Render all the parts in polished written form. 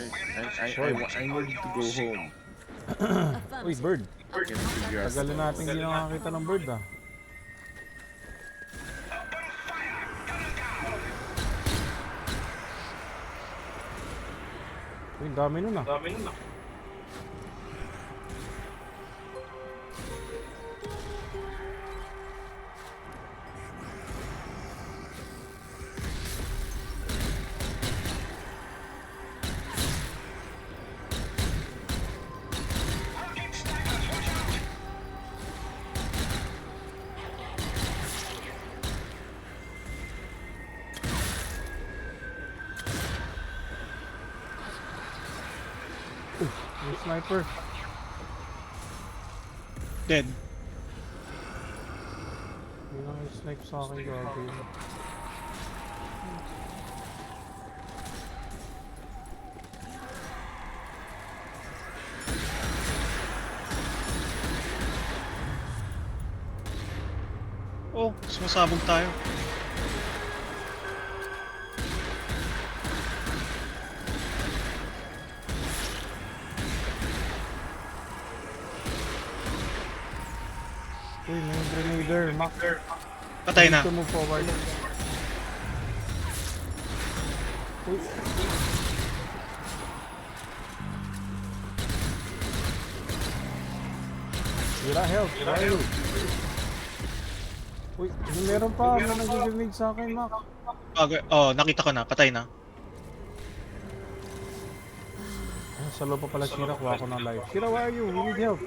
I need to go home. Uy, bird. I can figure out. Tagal na natin hindi nakakita ng bird ah. Uy, dami nun ah. Yung sniper. Dead. Hindi lang yung snipe sa akin gabi. Oh, sumasabog tayo. Uy, may grenadier. Mac. Patay na. To move forward. Uy. Wala help. Where are you? Uy, meron pa. May nag-grenade sa akin, Mac. Oh, nakita ko na. Patay na. Sa loob pa pala Shira. Kuha ko ng life. Shira, where are you? We need help.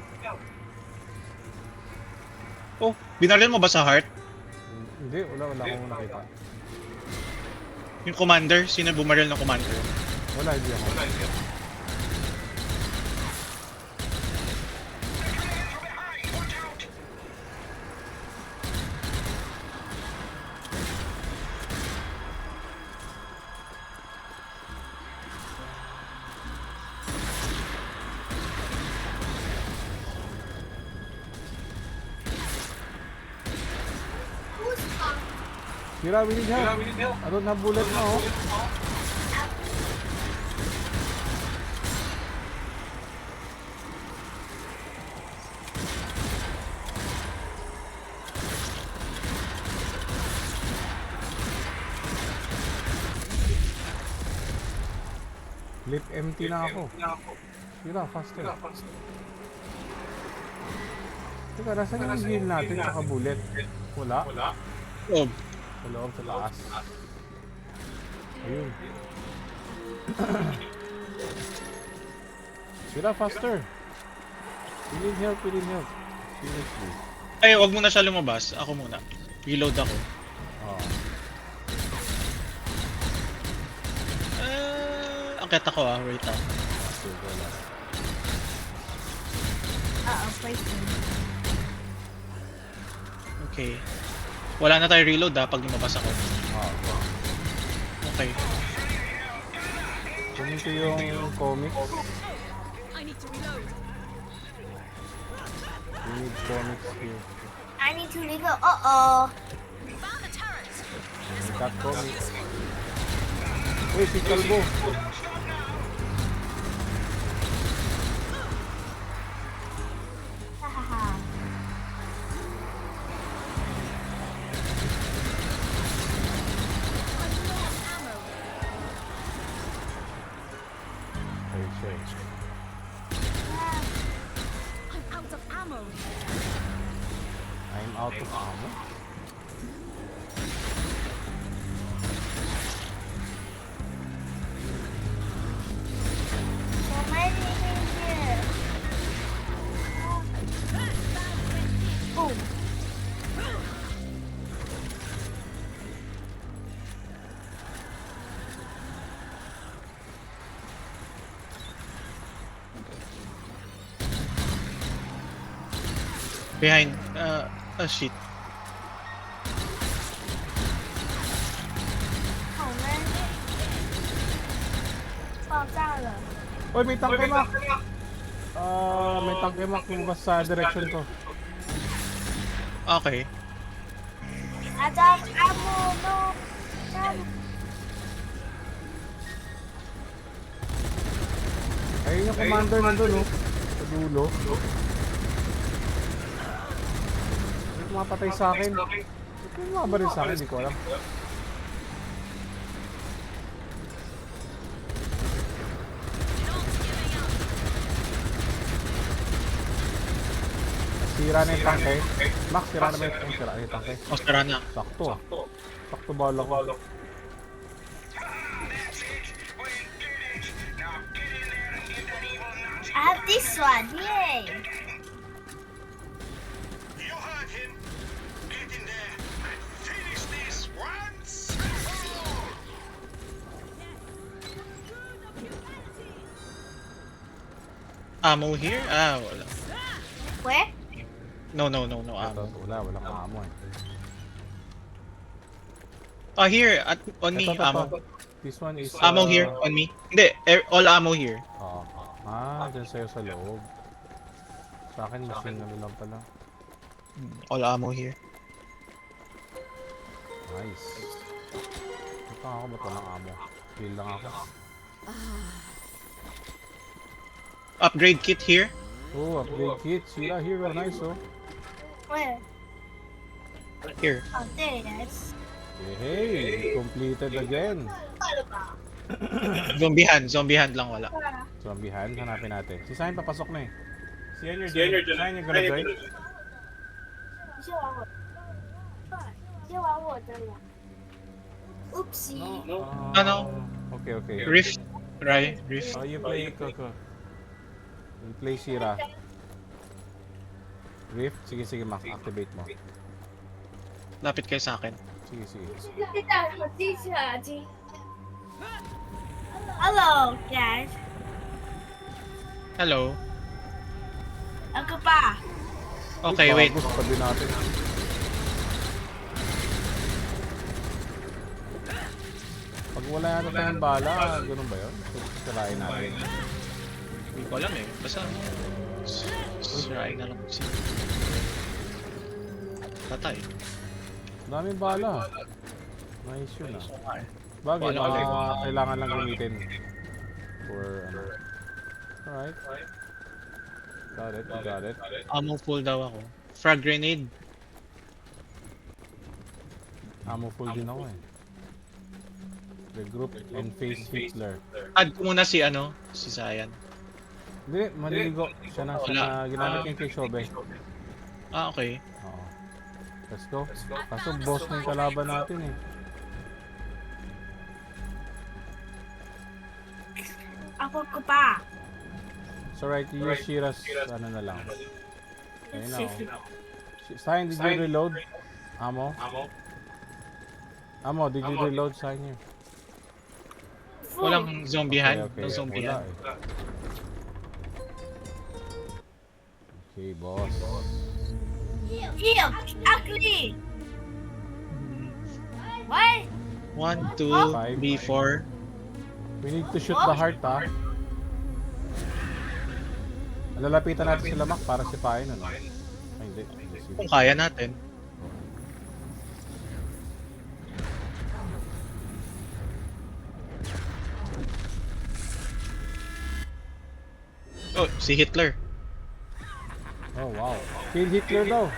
Oh, binaril mo ba sa heart? Hindi, wala akong nakita. Yung commander? Sino bumaril ng commander? Wala, hindi ako. Shira, we need help. I don't have bullet na, oh. Lip empty na ako. Shira, faster. Teka, nasan yung heal natin tsaka bullet? Wala? Oh, Sa loob, sa taas. Ayun. Shira, faster. We need help, we need help. Seriously. ay, wag muna siya lumabas. Ako muna. Reload ako. Oh. Akit ako ah. Wait ah. Okay. Wala na tayo reload ah pag lumabas ako. Okay. Kunin ko yung comics. I need to reload. We need comics here. I need to leave. Uh-oh. Found the turret. We got comics. Uy, si Kalbo. Hahaha. Ay, siya. I'm out of ammo. I'm out of ammo. So many things here. Oh. Behind. Shit. 好闷。爆炸了。 Uy, may tank emak! May tank emak lumabas sa direction ko. Okay. Attack ammo, no. Ammo. Ayun yung commander nandun, no? Sa dulo. May pumapatay sa akin. May mabaril sa akin, di ko alam. Sira na yung tangke. Max, sira na ba yung tangke? Oh, sara na. Sakto ah. Sakto bala ko. I have this one. Yay! You heard him. Get in there and finish this once and for all. Ammo here? Ah, wala. Where? No ammo. Wala kang amo eh. Ah, here, on me, Ito. ammo. This one is... Ammo here, on me. Hindi, all ammo here. Oo. Dyan sa'yo sa loob. Sa akin, machine na lang pala. All ammo here. Nice. Ito ako, ba't walang amo? Feel lang ako. Upgrade kit here. Oh, upgrade kit. Sila here, nice oh. Where? Here. Oh, there it is. Hey, completed again. Zombiehan lang wala. Zombiehan, hanapin natin. Si Sain papasok na eh. Si Sain you're gonna join? 你先玩我，先玩我的呀。Oopsie. Ano? Okay. Rift. Rift. Oh, you play Coco. You play Shira. Rift? Sige, Max. Activate mo. Lapit kayo sa akin. Sige. Hello, guys. Hello. Ako pa. Okay, wait. Gusto pa din natin. Pag wala yata tayong bala, ganun ba yun? Sirain natin. Hindi ko alam eh. Basta sirain na lang si patay. Daming bala. Nice yun ah. Bagay, Wala. kailangan lang gamitin. For ano. Alright. Got it. Ammo full daw ako. Frag grenade. Ammo full din ako eh. Regroup and face Hitler. Add ko muna si Zayan. Hindi, maliligo. Siya na ginamit niya kay Shobe. Ah, okay. Oo. Let's go. Kaso boss na yung kalaban natin eh. Ako ko pa. So right, use Shira's ano na lang. Ayun na oh. Sign, did you reload? Ammo? Did you reload? Sign here. Walang zombiehan. Okay. No zombiehan. Wala eh. Okay, boss. Heal. Ugly. What? 1, 2, 3, 4. We need to shoot the heart ah. Lalapitan natin sila Mac para sipain ano. Ay hindi. Kung kaya natin. Oh, si Hitler. Oh wow. Kill Hitler daw.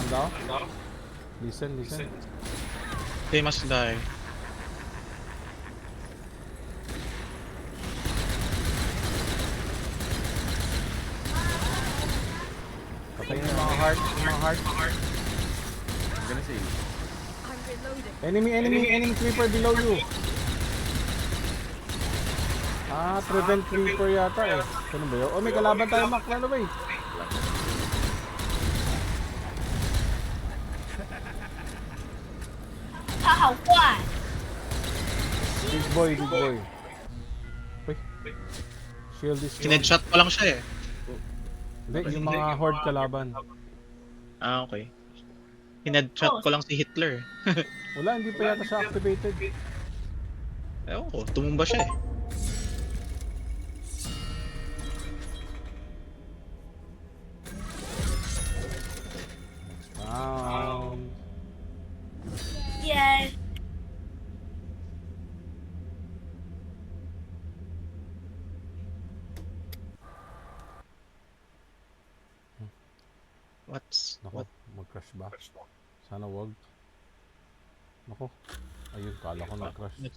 Anda? Listen. They must die. Patay na yung mga heart. I'm gonna see. I'm reloading. Enemy creeper below you. Prevent creeper yata eh. Ano ba yun? Oh, may kalaban tayo Mac. Lalo ba eh? What? Big boy. Uy. Shield is low. Kinedshot ko lang siya eh. Hindi, yung mga horde kalaban. Ah, okay. Kinedshot ko lang si Hitler. Wala, hindi pa yata siya activated. Ewan ko, tumumba siya eh. Round. What's... Nako, mag-crash ba? Sana wag. Nako. Ayun, kala ko nag-crash.